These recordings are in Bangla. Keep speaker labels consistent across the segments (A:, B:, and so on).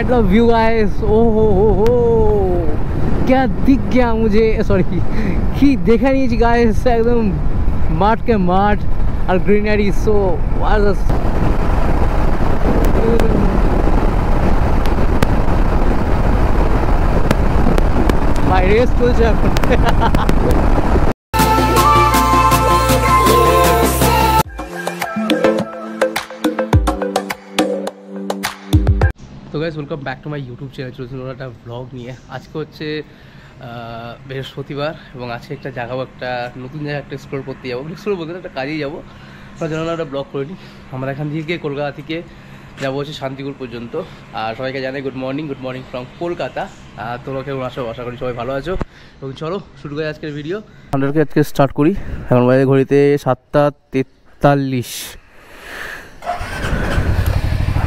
A: Eight the view guys. ओ हो क्या दिख गया मुझे, सॉरी कि देखा नहीं गाइस, एकदम माठ के माठ और ग्रीनरी। सो भाई रेस चलছে এখন। তো guys welcome back to my YouTube channel. চলছিল একটা ব্লগ নিয়ে। আজকে হচ্ছে বৃহস্পতিবার এবং আজকে একটা জায়গাও, একটা নতুন জায়গা একটা এক্সপ্লোর করতে যাবো। এক্সপ্লোর বলতে একটা কাজেই যাবো, তার জন্য একটা ব্লগ করে নিই। আমরা এখান থেকে কলকাতা থেকে যাবো হচ্ছে শান্তিপুর পর্যন্ত। আর সবাইকে জানাই গুড মর্নিং ফ্রম কলকাতা। তোমরা কেমন আছো? আশা করি সবাই ভালো আছো। এবং চলো শুরু করি আজকের ভিডিও। আমাদেরকে আজকে স্টার্ট করি। এখন বাইরে ঘড়িতে 7:43।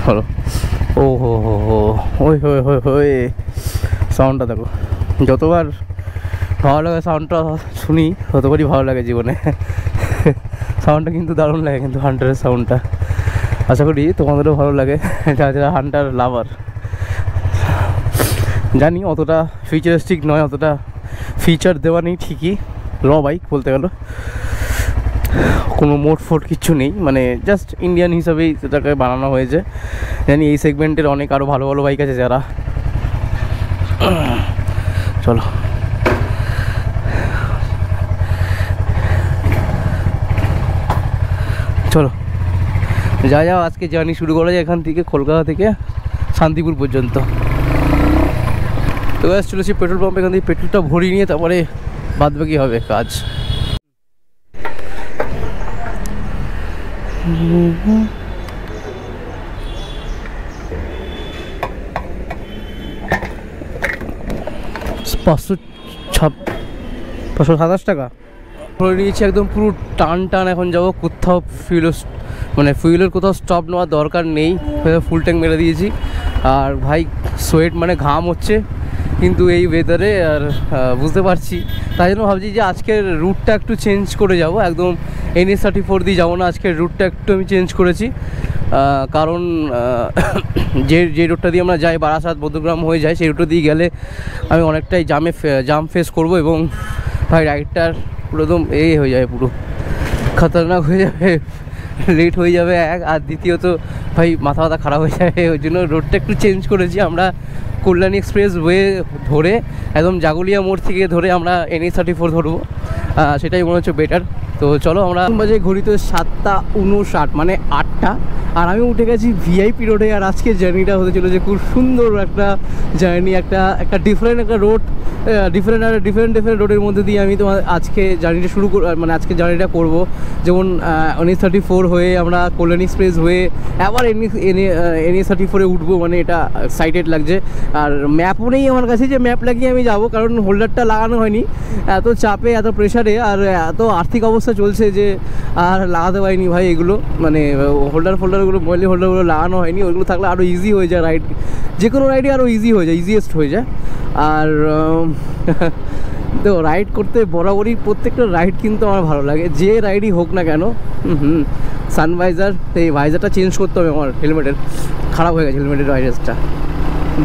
A: হলো ও হো হো হো ওই হয়ে হয়ে হয়ে সাউন্ডটা দেখো। যতবার ভালো লাগে সাউন্ডটা শুনি ততবারই ভালো লাগে জীবনে। সাউন্ডটা কিন্তু দারুণ লাগে, কিন্তু হান্টারের সাউন্ডটা। আশা করি তোমাদেরও ভালো লাগে যারা হান্টার লাভার। জানি অতটা ফিচারিস্টিক নয়, অতটা ফিচার দেওয়া নেই ঠিকই, র বাইক বলতে গেল, কোনো মোড ফোড কিচ্ছু নেই, মানে জাস্ট ইন্ডিয়ান হিসাবেই সেটাকে বানানো হয়েছে। জানি এই সেগমেন্টের অনেক আরও ভালো ভালো বাইক আছে যারা। চলো চলো যাও আজকে জার্নি শুরু করা যায় এখান থেকে, কলকাতা থেকে শান্তিপুর পর্যন্ত। তো ব্যাস চলেছি পেট্রোল পাম্প, এখান থেকে পেট্রোলটা ভরিয়ে নিয়ে তারপরে বাদ বাকি হবে কাজ। $527 টাকা ভরে নিয়েছি একদম পুরো টান টান। এখন যাবো কোথাও ফুয়েলের কোথাও স্টপ নেওয়ার দরকার নেই, ফুল ট্যাঙ্ক মেরে দিয়েছি। আর ভাই সোয়েট মানে ঘাম হচ্ছে কিন্তু এই ওয়েদারে, আর বুঝতে পারছি, তাই জন্য ভাবছি যে আজকের রুটটা একটু চেঞ্জ করে যাব। একদম NH34 দিয়ে যাবো না, আজকের রুটটা একটু আমি চেঞ্জ করেছি। কারণ যে রুটটা দিয়ে আমরা যাই বারাসাত বৌদ্ধগ্রাম হয়ে যায়, সেই রুটটা দিয়ে গেলে আমি অনেকটাই জাম ফেস করব এবং ভাই রাইডটার পুরো একদম হয়ে যাবে, পুরো খতরনাক হয়ে যাবে, লেট হয়ে যাবে এক, আর দ্বিতীয়ত ভাই মাথা খারাপ হয়ে যাবে। ওই জন্য রোডটা একটু চেঞ্জ করেছি। আমরা কল্যাণী এক্সপ্রেস ওয়ে ধরে একদম জাগুলিয়া মোড় থেকে ধরে আমরা NH34 ধরবো, সেটাই মনে হচ্ছে বেটার। তো চলো আমরা বাজে ঘড়িতে 7:59 মানে 8টা, আর আমি উঠে গেছি VIP রোডে। আর আজকে জার্নিটা হতে চলেছে খুব সুন্দর একটা জার্নি, একটা ডিফারেন্ট একটা রোড, ডিফারেন্ট রোডের মধ্যে দিয়ে আমি তোমার আজকে জার্নিটা মানে আজকে জার্নিটা করবো। যেমন NH34 হয়ে আমরা কল্যাণী এক্সপ্রেস হয়ে আবার NH34 উঠবো, মানে এটা এক্সাইটেড লাগছে। আর ম্যাপও নেই আমার কাছে যে ম্যাপ লাগিয়ে আমি যাব, কারণ হোল্ডারটা লাগানো হয়নি, এত চাপে এত প্রেশারে আর এত আর্থিক অবস্থা চলছে যে আর লাগাতে পারিনি ভাই এগুলো, মানে হোল্ডারগুলো মোবাইলের হোল্ডারগুলো লাগানো হয়নি। ওইগুলো থাকলে আরও ইজি হয়ে যায় রাইড, যে কোনো রাইডই আরও ইজি হয়ে যায়, ইজিয়েস্ট হয়ে যায়। আর তো রাইড করতে বরাবরই প্রত্যেকটা রাইড কিন্তু আমার ভালো লাগে, যে রাইডই হোক না কেন। সানভাইজার, এই ভাইজারটা চেঞ্জ করতে হবে আমার, হেলমেটের খারাপ হয়ে গেছে, হেলমেটের ভাইজারটা।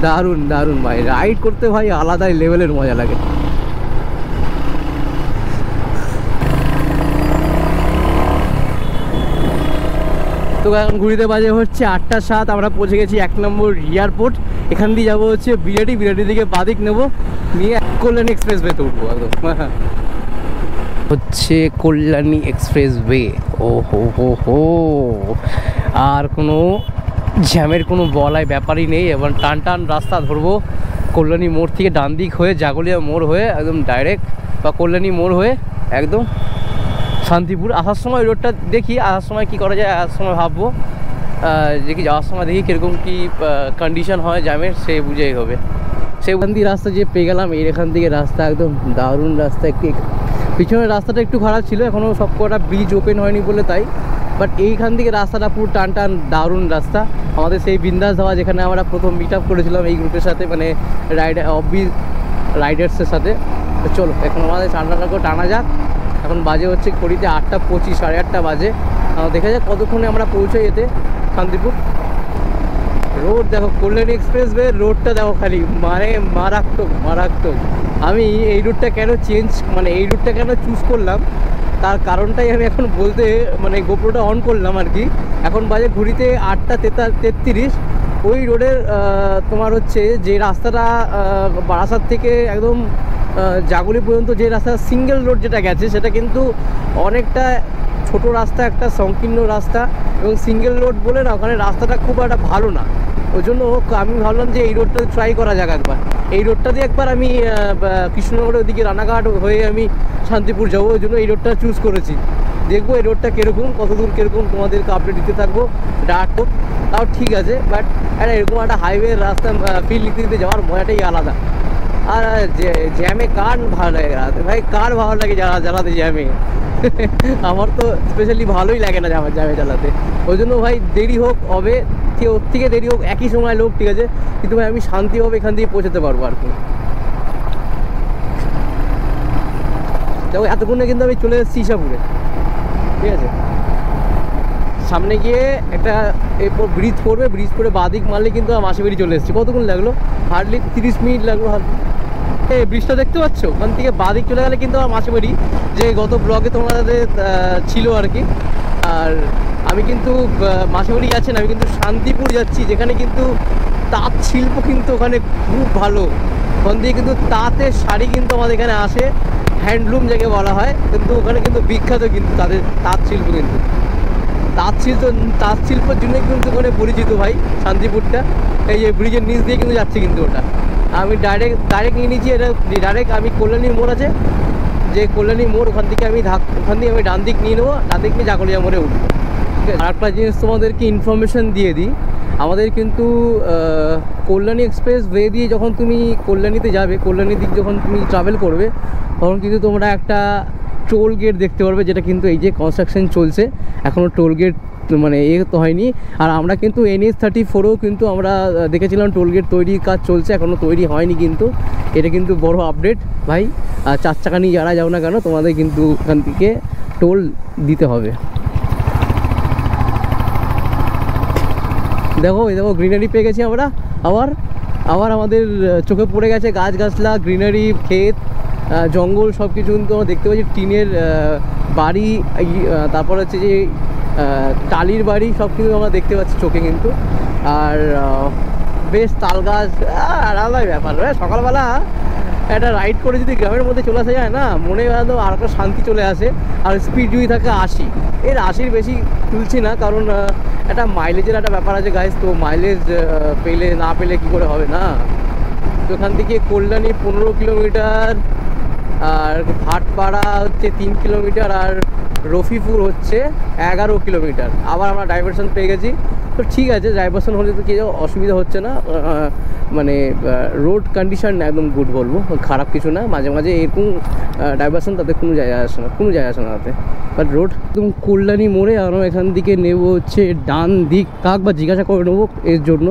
A: দারুণ ভাই রাইড করতে ভাই আলাদাই লেভেলের মজা লাগে। তো এখন ঘুরিতে বাজে হচ্ছে 8:07। আমরা পৌঁছে গেছি 1 নম্বর এয়ারপোর্ট। এখান দিয়ে যাবো হচ্ছে বিরাটি দিকে বাদিক নেবো, নিয়ে কল্যাণী এক্সপ্রেস ওয়েতে উঠবো। একদম হচ্ছে কল্যাণী এক্সপ্রেস ওয়ে। ও হো আর কোনো জ্যামের কোনো বলায় ব্যাপারই নেই। এবার টান রাস্তা ধরবো কল্যাণী মোড় থেকে ডান দিক হয়ে জাগুলিয়া মোড় হয়ে একদম ডাইরেক্ট, বা কল্যাণী মোড় হয়ে একদম শান্তিপুর। আসার সময় রোডটা দেখি, আসার সময় কী করা যায়, আসার সময় ভাববো, দেখি যাওয়ার সময় দেখি কীরকম কী কন্ডিশন হয় জ্যামের, সে বুঝেই হবে। সেখান দিয়ে রাস্তা যে পেয়ে গেলাম, এখান থেকে রাস্তা একদম দারুণ রাস্তা। পিছনের রাস্তাটা একটু খারাপ ছিল, এখনও সব কটা ব্রিজ ওপেন হয়নি বলে তাই, বাট এইখান থেকে রাস্তাটা পুরো টান দারুণ রাস্তা। আমাদের সেই বিন্দাস ধাবা যেখানে আমরা প্রথম মিট আপ করেছিলাম এই গ্রুপের সাথে, মানে রাইডার্সের সাথে। চলো এখন আমাদের ঠান্ডা করে টানা যাক। এখন বাজে হচ্ছে ঘড়িতে 8:25, 8:30 বাজে। দেখা যাক কতক্ষণে আমরা পৌঁছে যেতে শান্তিপুর। রোড দেখো, কল্যাণী এক্সপ্রেসওয়ে রোডটা দেখো খালি, মানে মারাত্মক মারাত্মক। আমি এই রুটটা কেন এই রুটটা কেন চুজ করলাম তার কারণটাই আমি এখন বলতে, মানে গোপ্রোটা অন করলাম আর কি। এখন বাজে ঘড়িতে 8:33। ওই রোডের তোমার হচ্ছে যে রাস্তাটা বারাসাত থেকে একদম জাগুলি পর্যন্ত যে রাস্তা সিঙ্গেল রোড যেটা গেছে, সেটা কিন্তু অনেকটা ছোট রাস্তা, একটা সংকীর্ণ রাস্তা, এবং সিঙ্গেল রোড বলে না ওখানে রাস্তাটা খুব একটা ভালো না। ওই জন্য আমি ভাবলাম যে এই রোডটা ট্রাই করা যাক একবার। এই রোডটা দিয়ে একবার আমি কৃষ্ণনগরের ওদিকে রানাঘাট হয়ে আমি শান্তিপুর যাবো, ওই জন্য এই রোডটা চুজ করেছি। দেখবো এই রোডটা কীরকম, কত দূর কীরকম তোমাদেরকে আপডেট দিতে থাকবো। ডার্ক হোক তাও ঠিক আছে, বাট এরকম একটা হাইওয়ে রাস্তা ফিল নিতে দিতে যাওয়ার মজাটাই আলাদা। আর জ্যামে কার ভালো লাগে জ্বালাতে, ভাই কার ভালো লাগে জ্বালাতে জ্যামে? আমার তো স্পেশালি ভালোই লাগে না জ্যামে জ্বালাতে। ওই জন্য ভাই দেরি হোক হবে, ওর থেকে দেরি হোক, একই সময় লোক, ঠিক আছে, কিন্তু ভাই আমি শান্তিভাবে এখান থেকে পৌঁছাতে পারবো আর কি। দেখো এতক্ষণে কিন্তু আমি চলে এসেছি ঈশাপুরে, ঠিক আছে। সামনে গিয়ে একটা এরপর ব্রিজ পড়বে, ব্রিজ পরে বাদিক মারলে কিন্তু আমার মাসিবাড়ি চলে এসেছি। কতক্ষণ লাগলো? হার্ডলি 30 মিনিট লাগলো হার্ডলি। এই ব্রিজটা দেখতে পাচ্ছ, ওখান থেকে বাদিক চলে গেলে কিন্তু আমার মাসিবাড়ি, যে গত ব্লগে তোমাদের ছিল আর কি। আর আমি কিন্তু মাসিবাড়ি যাচ্ছি না, আমি কিন্তু শান্তিপুর যাচ্ছি, যেখানে কিন্তু তাঁত শিল্প কিন্তু ওখানে খুব ভালো। ওখান দিয়ে কিন্তু তাঁতের শাড়ি কিন্তু আমাদের এখানে আসে, হ্যান্ডলুম যাকে বলা হয়, কিন্তু ওখানে কিন্তু বিখ্যাত কিন্তু তাদের তাঁত শিল্প। কিন্তু তাঁত শিল্পের জন্য কিন্তু ওখানে পরিচিত ভাই শান্তিপুরটা। এই যে ব্রিজের নিচ দিয়ে কিন্তু যাচ্ছে কিন্তু ওটা। আমি ডাইরেক্ট নিয়ে নিয়েছি এটা, ডাইরেক্ট আমি কল্যাণী মোড় আছে, যে কল্যাণী মোড়, ওখান থেকে আমি ডান দিক নিয়ে নেবো, ডান দিক নিয়ে জাগলিয়া মোড়ে উঠবো। ঠিক আছে। আর একটা জিনিস তোমাদেরকে ইনফরমেশান দিয়ে দিই, আমাদের কিন্তু কল্যাণী এক্সপ্রেস ওয়ে দিয়ে যখন তুমি কল্যাণীতে যাবে, কল্যাণীর দিক যখন তুমি ট্রাভেল করবে, তখন কিন্তু তোমরা একটা টোল গেট দেখতে পারবে, যেটা কিন্তু এই যে কনস্ট্রাকশন চলছে, এখনও টোল গেট মানে তো হয়নি। আর আমরা কিন্তু NH-34-ও কিন্তু আমরা দেখেছিলাম টোল গেট তৈরির কাজ চলছে, এখনও তৈরি হয়নি কিন্তু। এটা কিন্তু বড় আপডেট ভাই। আর 4 চাকা নিয়ে যারা যাও না কেন, তোমাদের কিন্তু ওখান থেকে টোল দিতে হবে। দেখো গ্রিনারি পেয়ে গেছি আমরা, আবার আমাদের চোখে পড়ে গেছে গাছগাছলা, গ্রিনারি, ক্ষেত, জঙ্গল, সব কিছু কিন্তু আমরা দেখতে পাচ্ছি। টিনের বাড়ি, তারপর হচ্ছে যে টালির বাড়ি, সব কিছু আমরা দেখতে পাচ্ছি চোখে কিন্তু। আর বেশ তাল গাছ, আলাদাই ব্যাপার। সকালবেলা একটা রাইড করে যদি গ্রামের মধ্যে চলে আসা যায় না, মনে একদম আর একটা শান্তি চলে আসে। আর স্পিড যদি থাকে 80, এর 80-র বেশি তুলছি না, কারণ একটা মাইলেজের একটা ব্যাপার আছে গাইস। তো মাইলেজ না পেলে কী করে হবে না। তো এখান থেকে কল্যাণী 15 কিলোমিটার, আর ভাটপাড়া হচ্ছে 3 কিলোমিটার, আর রফিপুর হচ্ছে 11 কিলোমিটার। আবার আমরা ডাইভারশন পেয়ে গেছি, তো ঠিক আছে, ডাইভারশন হলে তো কিছু অসুবিধা হচ্ছে না। মানে রোড কন্ডিশন একদম গুড বলবো, খারাপ কিছু না। মাঝে মাঝে এরকম ডাইভারশন, তাতে কোনো যায় আসে না তাতে। বাট রোড একদম কল্যাণী মোড়ে, আমরা এখান থেকে নেব হচ্ছে ডান দিক, বা জিজ্ঞাসা করে নেবো এর জন্য,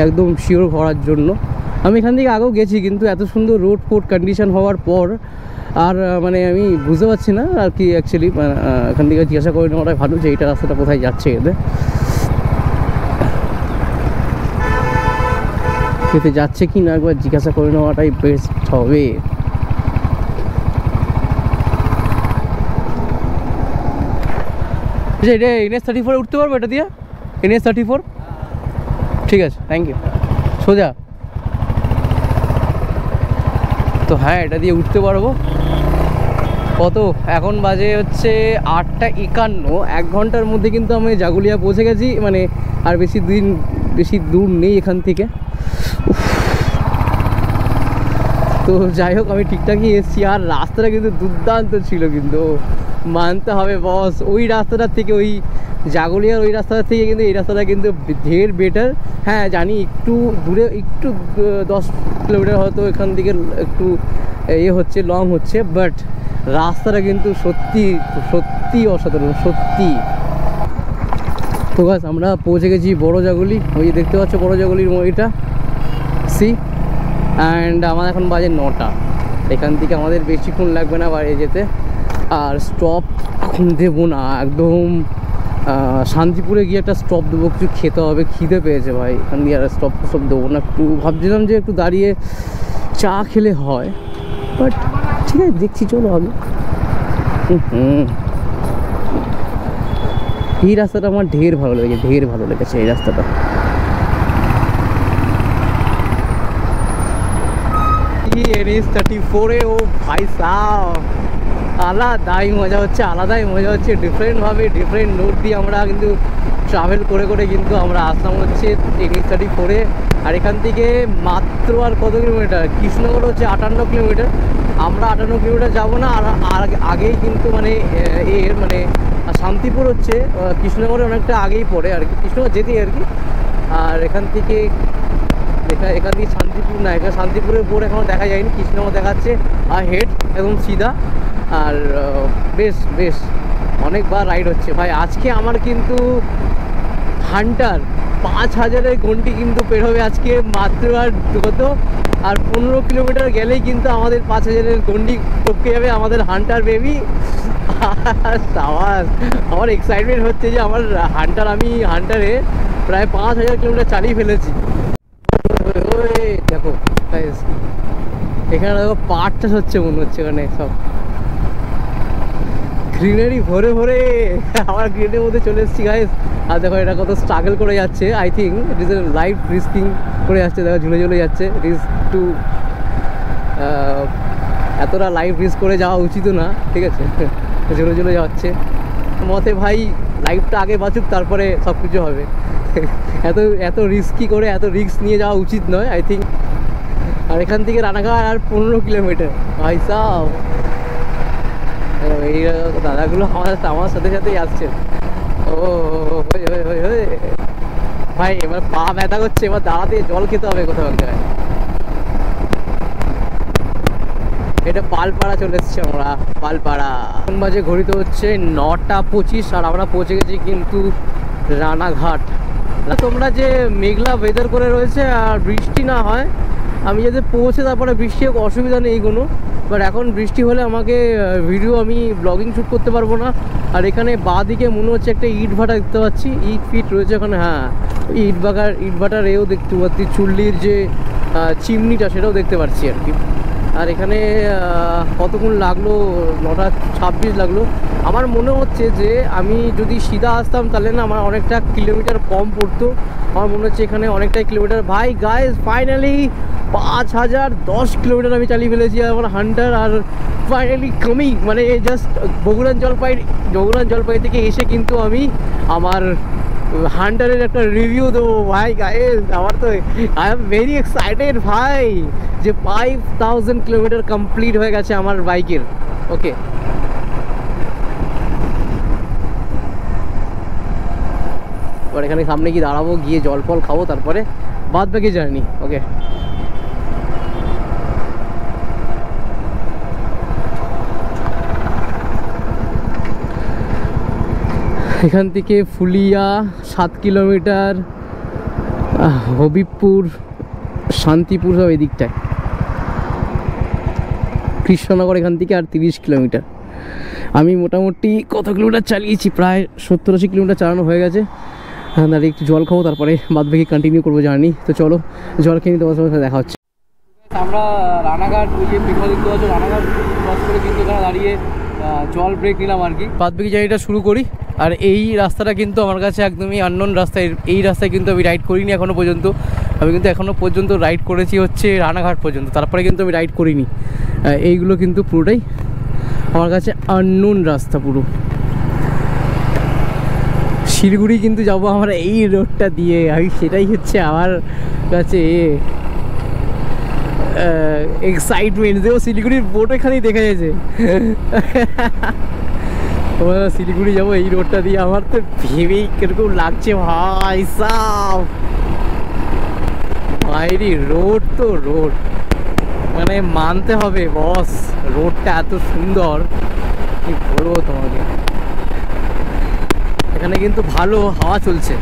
A: একদম শিওর করার জন্য। আমি এখান থেকে আগেও গেছি, কিন্তু এত সুন্দর রোড কন্ডিশন হওয়ার পর আর মানে আমি বুঝতে পারছি না আর কি। অ্যাকচুয়ালি এখান থেকে জিজ্ঞাসা করে নেওয়াটাই ভালো, যে এইটা রাস্তাটা কোথায় যাচ্ছে, এতে যাচ্ছে কি না একবার জিজ্ঞাসা করে নেওয়াটাই বেস্ট হবে। এটা NH-34 উঠতে পারবো, এটা দিয়ে NH-34? ঠিক আছে, থ্যাংক ইউ। সোজা তো, হ্যাঁ এটা দিয়ে উঠতে পারবো। কত এখন বাজে হচ্ছে 8:51, 1 ঘন্টার মধ্যে কিন্তু আমি জাগুলিয়া পৌঁছে গেছি। মানে আর বেশি দূর নেই এখান থেকে। তো যাই হোক, আমি ঠিকঠাকই এসেছি। আর রাস্তাটা কিন্তু দুর্দান্ত ছিল, কিন্তু মানতে হবে বস। ওই রাস্তাটার থেকে, ওই জাগুলিয়ার ওই রাস্তাটার থেকে কিন্তু এই রাস্তাটা কিন্তু ঢের বেটার। হ্যাঁ জানি একটু দূরে, একটু 10 কিলোমিটার হয়তো এখান থেকে একটু হচ্ছে, লং হচ্ছে, বাট রাস্তাটা কিন্তু সত্যি অসাধারণ, সত্যি। তো গাছ আমরা পৌঁছে গেছি বড় জাগুলি, ওই দেখতে পাচ্ছ বড় জাগুলির মইটা অ্যান্ড আমার এখন বাজে 9টা। এখান থেকে আমাদের বেশিক্ষণ লাগবে না বাড়ি যেতে। আর স্টপ এখন দেবো না, একদম শান্তিপুরে গিয়ে একটা স্টপ দেবো, কিছু খেতে হবে, খিদে পেয়েছে ভাই। এখান দিয়ে আর স্টপ দেবো না, একটু ভাবছিলাম যে একটু দাঁড়িয়ে চা খেলে হয়, বাট ঠিক আছে দেখছি, চলো আগে। এই রাস্তাটা আমার ঢের ভালো লেগেছে, ঢের ভালো লেগেছে এই রাস্তাটা। NH34 ও ভাই সাহ, আলাদাই মজা হচ্ছে, আলাদাই মজা হচ্ছে। ডিফারেন্টভাবে ডিফারেন্ট রুট দিয়ে আমরা কিন্তু ট্রাভেল করে করে কিন্তু আমরা আসলাম হচ্ছে NH34। আর এখান থেকে মাত্র আর কত কিলোমিটার, কৃষ্ণনগর হচ্ছে 58 কিলোমিটার। আমরা 58 কিলোমিটার যাবো না, আর আগেই কিন্তু মানে মানে শান্তিপুর হচ্ছে কৃষ্ণনগরে অনেকটা আগেই পড়ে আর কি, কৃষ্ণনগর যেতেই আর কি। আর এখান থেকে শান্তিপুর না, এখানে শান্তিপুরের বোর্ড এখনও দেখা যায়নি, কৃষ্ণনগর দেখাচ্ছে আর হেড একদম সিধা। আর বেশ বেশ অনেকবার রাইড হচ্ছে ভাই। আজকে আমার কিন্তু হান্টার 5000-এর গন্ডি কিন্তু পের হবে আজকে, মাত্র আর কত, আর 15 কিলোমিটার গেলেই কিন্তু আমাদের 5000-এর গন্ডি টপকে যাবে আমাদের হান্টার বেবি। আমার এক্সাইটমেন্ট হচ্ছে যে আমার আমি হান্টারে প্রায় 5000 কিলোমিটার চালিয়ে ফেলেছি। দেখো এখানে দেখো পাট চাষ হচ্ছে মনে হচ্ছে, এখানে সব গ্রিনারি ভরে ভরে। আমার গ্রিনের মধ্যে চলে এসেছি গাইস। আর দেখো এটা কত স্ট্রাগল করে যাচ্ছে, I think it is life risking করে যাচ্ছে। দেখো ঝুলে ঝুলে যাচ্ছে, রিস্ক টু এতটা লাইফ রিস্ক করে যাওয়া উচিত না, ঠিক আছে। ঝুলে ঝুলে যাচ্ছে মতে ভাই, লাইফটা আগে বাঁচুক তারপরে সব কিছু হবে। এত রিস্কি করে এত রিস্ক নিয়ে যাওয়া উচিত নয় আই থিঙ্ক। আর এখান থেকে রানাঘাট আর 15 কিলোমিটার ভাই সাহ। এই দাদাগুলো আমার সাথে সাথেই আসছে। ও ভাই এবার পা ব্যথা করছে, এবার দাঁড়াতে জল খেতে হবে কোথাও এক জায়গায়। এটা পালপাড়া চলে এসেছি আমরা, পালপাড়া। এখন বাজে ঘড়িতে হচ্ছে 9টা 25, আর আমরা পৌঁছে গেছি কিন্তু রানাঘাট। তোমরা যে মেঘলা ওয়েদার করে রয়েছে আর বৃষ্টি না হয়, আমি যাতে পৌঁছে তারপরে বৃষ্টি হোক অসুবিধা নেই কোনো, বাট এখন বৃষ্টি হলে আমাকে ভিডিও আমি ব্লগিং শ্যুট করতে পারবো না। আর এখানে বাঁ দিকে মনে হচ্ছে একটা ইট ভাটা দেখতে পাচ্ছি, ইট ফিট রয়েছে ওখানে। হ্যাঁ, ইট ভাটার এও দেখতে পাচ্ছি, চুল্লির যে চিমনিটা সেটাও দেখতে পাচ্ছি আর কি। আর এখানে কতক্ষণ লাগলো, 9টা 26 লাগলো। আমার মনে হচ্ছে যে আমি যদি সিধা আসতাম তাহলে না আমার অনেকটা কিলোমিটার কম পড়তো। আমার মনে হচ্ছে এখানে অনেকটাই কিলোমিটার। ভাই গাইস ফাইনালি 5010 কিলোমিটার আমি চালিয়ে ফেলেছি আমার হান্টার। আর ফাইনালি কামিং মানে জাস্ট বগুড়ান জলপাই থেকে এসে কিন্তু আমি আমার হান্টারের একটা রিভিউ দেবো ভাই গাইস। আমার তো আই এম ভেরি এক্সাইটেড ভাই, যে 5000 কিলোমিটার কমপ্লিট হয়ে গেছে আমার বাইকের। ওকে, এবার এখানে সামনে গিয়ে দাঁড়াবো, গিয়ে জল ফল খাবো, তারপরে বাদ বাকি জার্নি। ওকে, এখান থেকে ফুলিয়া 7 কিলোমিটার, হবিবপুর, শান্তিপুর সব এদিকটায়। কৃষ্ণনগর এখান থেকে আর 30 কিলোমিটার। আমি মোটামুটি কত কিলোমিটার চালিয়েছি, প্রায় 70-80 কিলোমিটার চালানো হয়ে গেছে। হ্যাঁ, দাঁড়িয়ে একটু জল খাবো, তারপরে বাদ বাকি কন্টিনিউ করবো জার্নি। তো চলো জল খেয়ে তোমার সাথে দেখা হচ্ছে। আমরা রানাঘাট ওই যে পিঠা দেখতে পাচ্ছ, রানাঘাট ক্রস করে কিন্তু এখানে দাঁড়িয়ে জল ব্রেক নিলাম আর কি। বাদ বাকি জার্নিটা শুরু করি। আর এই রাস্তাটা কিন্তু আমার কাছে একদমই আননোন রাস্তা। এই রাস্তায় কিন্তু আমি রাইড করিনি এখনও পর্যন্ত। আমি কিন্তু এখনও পর্যন্ত রাইড করেছি হচ্ছে রানাঘাট পর্যন্ত, তারপরে কিন্তু আমি রাইড করিনি। এইগুলো কিন্তু পুরোটাই আমার কাছে আননোন রাস্তা পুরো। শিলিগুড়ি কিন্তু যাবো আমরা এই রোডটা দিয়ে, আমি সেটাই হচ্ছে আমার কাছে এক্সাইটমেন্ট। যে শিলিগুড়ির বোট এখানেই দেখা যাচ্ছে। আমরা শিলিগুড়ি যাবো এই রোডটা দিয়ে, আমার তো ভেবেই কিরকম লাগছে ভাই সাহ। ভাইরি রোড তো রোড, মানে মানতে হবে বস, রোডটা এত সুন্দর কি বলবো তোমাকে। এখানে কিন্তু ভালো হাওয়া চলছে।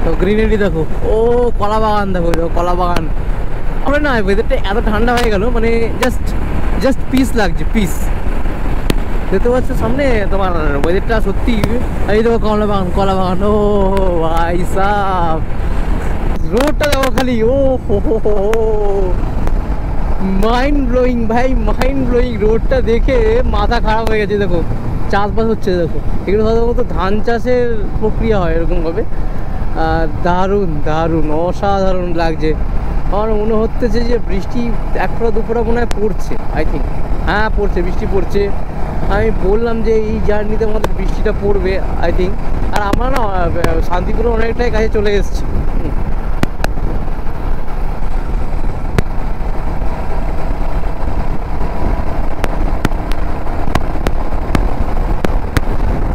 A: তো গ্রিনারি দেখো, ও কলা বাগান দেখো, কলা বাগান। আমরা না ওয়েদারটা এত ঠান্ডা হয়ে গেল, মানে জাস্ট পিস লাগছে, পিস দেখতে পাচ্ছ সামনে তোমার ওয়েদারটা সত্যি। এই দেখো কলা বাগান, কলা বাগান। ও ভাই সাব, রোডটা দেখো খালি, ও হো, মাইন্ড ব্লোয়িং ভাই, মাইন্ড ব্লোয়িং। রোডটা দেখে মাথা খারাপ হয়ে গেছে। দেখো চাষবাস হচ্ছে, দেখো এগুলো সাধারণত ধান চাষের প্রক্রিয়া হয় এরকমভাবে। দারুণ দারুণ অসাধারণ লাগছে। আমার মনে হচ্ছে যে বৃষ্টি এক ফোঁটা দুপুরা মনে হয় পড়ছে, আই থিঙ্ক। হ্যাঁ পড়ছে, বৃষ্টি পড়ছে। আমি বললাম যে এই জার্নিতে আমাদের বৃষ্টিটা পড়বে আই থিঙ্ক। আর আমরা না শান্তিপুরে অনেকটাই কাছে চলে এসেছি।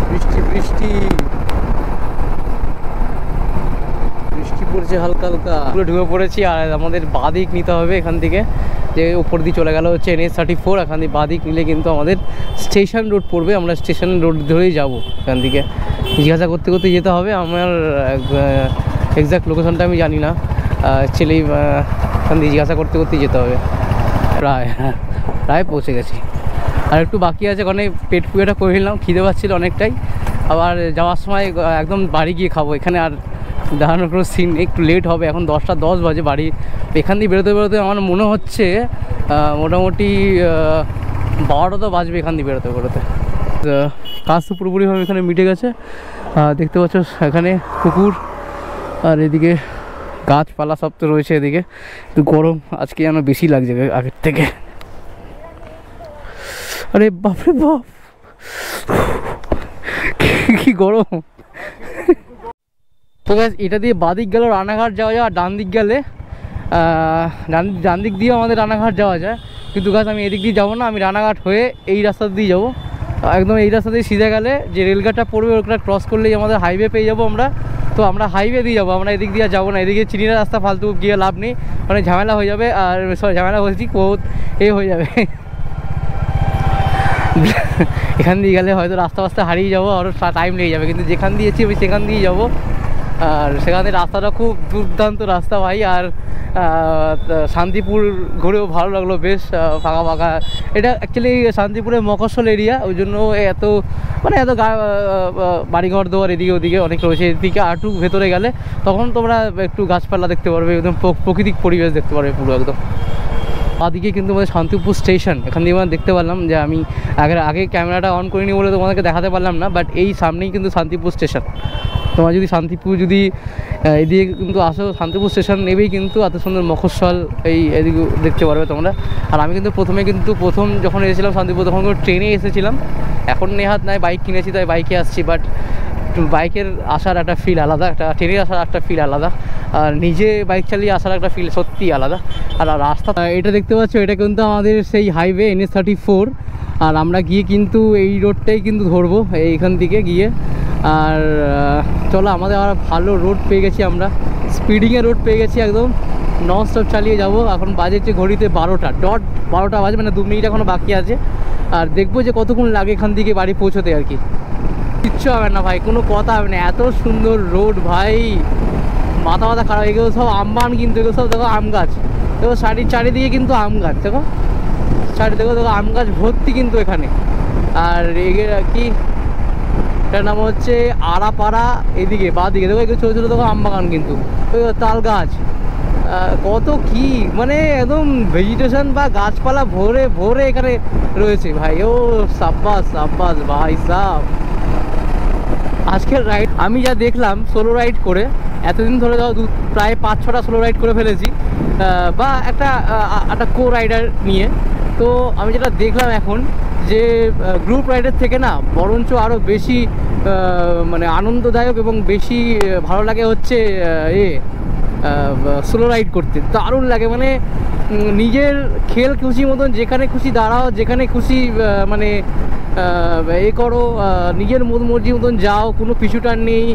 A: বৃষ্টি বৃষ্টি বৃষ্টি পড়ছে হালকা হালকা। পুরো ঢুকে পড়েছি। আর আমাদের বাদিক নিতে হবে এখান থেকে, যে উপর দিয়ে চলে গেল হচ্ছে NH34। এখান দিয়ে বাদিক নিলে কিন্তু আমাদের স্টেশন রোড পড়বে। আমরা স্টেশন রোড ধরেই যাব এখান থেকে। জিজ্ঞাসা করতে করতে যেতে হবে। আমার এক্স্যাক্ট লোকেশনটা আমি জানি না অ্যাকচুয়ালি। এখান দিয়ে জিজ্ঞাসা করতে করতেই যেতে হবে। প্রায় পৌঁছে গেছি। আর একটু বাকি আছে, ওখানে পেট পুজোটা করে নিলাম, খিদে পাচ্ছিল অনেকটাই। আবার যাওয়ার সময় একদম বাড়ি গিয়ে খাবো। এখানে আর দাঁড়ানোর কোনো সিন, একটু লেট হবে। এখন 10টা 10 বাজে। বাড়ি এখান দিয়ে বেরোতে বেরোতে আমার মনে হচ্ছে মোটামুটি 12টা তো বাজবে এখান দিয়ে বেরোতে বেরোতে। কাজ তো পুরোপুরিভাবে এখানে মিটে গেছে। দেখতে পাচ্ছ এখানে পুকুর, আর এদিকে গাছপালা সব তো রয়েছে। এদিকে একটু গরম আজকে যেন বেশি লাগছে আগের থেকে। আরে বাপরে বাপ, কি গরম। তো গাইস এটা দিয়ে বাদিক গেলে রানাঘাট যাওয়া যায়, আর ডান দিক গেলে ডান দিক দিয়েও আমাদের রানাঘাট যাওয়া যায়। কিন্তু গাছ আমি এদিক দিয়ে যাবো না, আমি রানাঘাট হয়ে এই রাস্তা দিয়ে যাবো। একদম এই রাস্তা দিয়ে সিধে গেলে যে রেলগাটটা পড়বে ওটা ক্রস করলেই আমাদের হাইওয়ে পেয়ে যাবো আমরা। তো আমরা হাইওয়ে দিয়ে যাবো, আমরা এদিক দিয়ে যাবো না। এদিকে চিনিরা রাস্তা ফালতু গিয়ে লাভ নেই, মানে ঝামেলা হয়ে যাবে। আর ঝামেলা হয়েছি বহুত হয়ে যাবে। এখান দিয়ে গেলে হয়তো রাস্তা হারিয়ে যাবো, আরও টাইম লেগে যাবে। কিন্তু যেখান দিয়েছি আমি সেখান দিয়ে যাবো। আর সেখানে রাস্তাটা খুব দুর্দান্ত রাস্তা ভাই। আর শান্তিপুর ঘুরেও ভালো লাগলো, বেশ ফাঁকা ফাঁকা। এটা অ্যাকচুয়ালি শান্তিপুরের মফস্বল এরিয়া, ওই জন্য এত বাড়িঘর দোয়ার এদিকে ওদিকে অনেক রয়েছে। এদিকে আরটু ভেতরে গেলে তখন তোমরা একটু গাছপালা দেখতে পারবে, একদম প্রাকৃতিক পরিবেশ দেখতে পারবে পুরো একদম। বাদিকে কিন্তু আমাদের শান্তিপুর স্টেশন, এখান দিয়ে আমরা দেখতে পারলাম যে আমি আগে ক্যামেরাটা অন করিনি বলে তোমাদেরকে দেখাতে পারলাম না, বাট এই সামনেই কিন্তু শান্তিপুর স্টেশন। তোমরা যদি শান্তিপুর যদি এদিকে কিন্তু আসো, শান্তিপুর স্টেশন নেবেই কিন্তু এত সুন্দর মফস্বল এদিকে দেখতে পারবে তোমরা। আর আমি কিন্তু প্রথম যখন এসেছিলাম শান্তিপুর তখন ট্রেনে এসেছিলাম। এখন নেহাত নাই, বাইক কিনেছি তাই বাইকে আসছি। বাট বাইকের আসার একটা ফিল আলাদা, একটা ট্রেনে আসার একটা ফিল আলাদা, আর নিজে বাইক চালিয়ে আসার একটা ফিল সত্যিই আলাদা। আর রাস্তা এটা দেখতে পাচ্ছ, এটা কিন্তু আমাদের সেই হাইওয়ে NH34। আর আমরা গিয়ে কিন্তু এই রোডটাই কিন্তু ধরবো এইখান থেকে গিয়ে। আর চলো, আমাদের আর ভালো রোড পেয়ে গেছি আমরা, স্পিডিংয়ে রোড পেয়ে গেছি, একদম নন স্টপ চালিয়ে যাব। এখন বাজেছে ঘড়িতে 12টা ডট 12টা বাজে, মানে 2 মিনিট এখনও বাকি আছে। আর দেখবো যে কতক্ষণ লাগে এখান থেকে বাড়ি পৌঁছতে আর কি। কিচ্ছু হবে না ভাই, কোনো কথা হবে না, এত সুন্দর রোড ভাই, মাথা খারাপ। এগুলো সব আমবান, কিন্তু এগুলো সব দেখো আম গাছ, দেখো চারিদিকে কিন্তু আম গাছ, দেখো দেখো আম গাছ ভর্তি কিন্তু এখানে। আর কি এটার নাম হচ্ছে আড়াপাড়া, এদিকে বাদিকে দেখো এগুলো ছোটো ছোটো দেখো আম বাগান, কিন্তু ওই তাল গাছ, কত কি মানে একদম ভেজিটেশন বা গাছপালা ভরে ভরে এখানে রয়েছে ভাই। ও সাব্বাস সাব্বাস ভাই সাব। আজকের রাইড আমি যা দেখলাম সোলো রাইড করে, এতদিন ধরে যাও প্রায় 5-6টা সোলো রাইড করে ফেলেছি, বা একটা কো রাইডার নিয়ে। তো আমি যেটা দেখলাম এখন যে গ্রুপ রাইডের থেকে না বরঞ্চ আরও বেশি মানে আনন্দদায়ক এবং বেশি ভালো লাগে হচ্ছে সোলো রাইড করতে। দারুণ লাগে, মানে নিজের খেল খুশি মতন যেখানে খুশি দাঁড়াও, যেখানে খুশি মানে করো, নিজের মন মর্জি মতন যাও, কোনো পিছুটান নেই,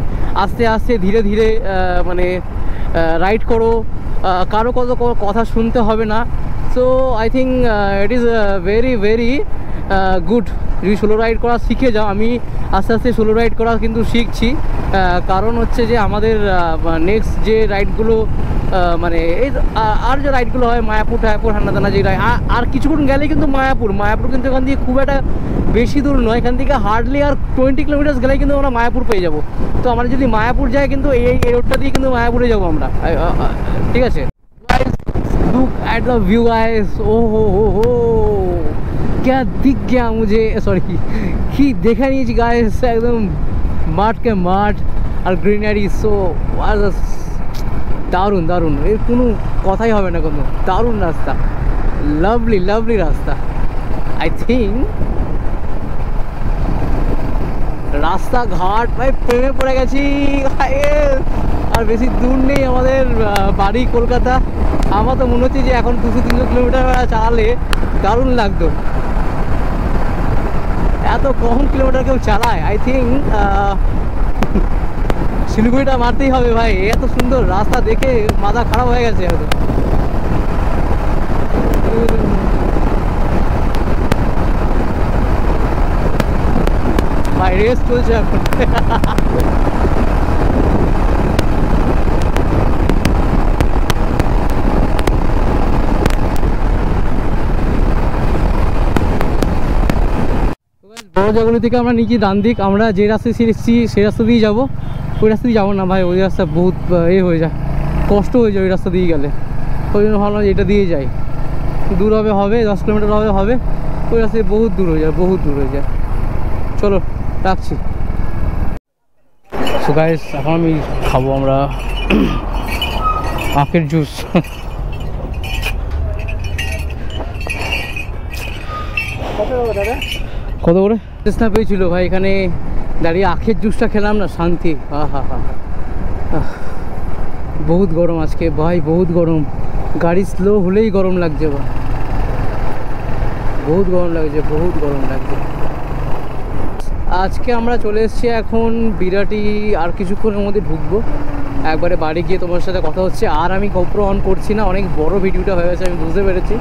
A: আস্তে আস্তে ধীরে ধীরে মানে রাইড করো, কারো কথা শুনতে হবে না। So I think it is very very good. যদি সোলো রাইড করা শিখে যাও, আমি আস্তে আস্তে সোলো রাইড করা কিন্তু শিখছি, কারণ হচ্ছে যে আমাদের নেক্সট যে রাইডগুলো মানে এই আর যে রাইডগুলো হয় মায়াপুর টায়াপুর হান্নাদানা যে রাইড, আর কিছুক্ষণ গেলেই কিন্তু মায়াপুর কিন্তু এখান থেকে খুব একটা বেশি দূর নয়, এখান থেকে হার্ডলি আর 20 কিলোমিটার্স গেলেই কিন্তু আমরা মায়াপুর পেয়ে যাবো। তো আমরা যদি মায়াপুর যাই কিন্তু এই রোডটা দিয়ে কিন্তু মায়াপুরে যাবো আমরা, ঠিক আছে। Look at the view guys, ओ हो क्या दिख गया मुझे, सॉरी कि देखा नहीं गाइस, एकदम माठ के माठ और ग्रीनरी, सो দারুণ দারুণ, এর কোনো কথাই হবে না, কোনো দারুণ রাস্তা, লাভলি লাভলি রাস্তা। আই থিঙ্ক রাস্তাঘাট ভাই প্রেমে পড়ে গেছি, আর বেশি দূর নেই আমাদের বাড়ি কলকাতা। আমার তো মনে হচ্ছে যে এখন 200-300 কিলোমিটার চালালে দারুণ লাগতো, এত কম কিলোমিটার কেউ চালায়। আই থিঙ্ক শিলিগুড়িটা মারতেই হবে ভাই, এত সুন্দর রাস্তা দেখে মাথা খারাপ হয়ে গেছে একদম। ভাই রেস চলছে এখন। বড় জগলি থেকে আমরা নিচে ডান দিক, আমরা যে রাস্তায় এসেছি সেই রাস্তা দিয়ে যাবো, ওই রাস্তা দিয়ে যাবো না ভাই, ওই রাস্তা বহুত হয়ে যায়, কষ্ট হয়ে যায় ওই রাস্তা দিয়ে গেলে। ওই জন্য ভাবলাম যে এটা দিয়ে যাই, দূর হবে 10 কিলোমিটার হবে, ওই রাস্তায় বহুত দূর হয়ে যায়, বহুত দূর হয়ে যায়। চলো রাখছি। সো গাইস এখন আমি খাবো আমরা আখের জুস। কত করে চেষ্টা পেয়েছিল ভাই, এখানে দাঁড়িয়ে আখের জুসটা খেলাম না, শান্তি। বহুত গরম আজকে ভাই, বহুত গরম, গাড়ি স্লো হলেই গরম লাগছে ভাই, বহুত গরম লাগছে, বহুত গরম লাগছে। আজকে আমরা চলে এসেছি এখন বিরাটি, আর কিছুক্ষণের মধ্যে ঢুকবো, একবারে বাড়ি গিয়ে তোমার সাথে কথা হচ্ছে। আর আমি গোপ্রো অন করছি না, অনেক বড় ভিডিওটা হয়ে গেছে আমি বুঝতে পেরেছি,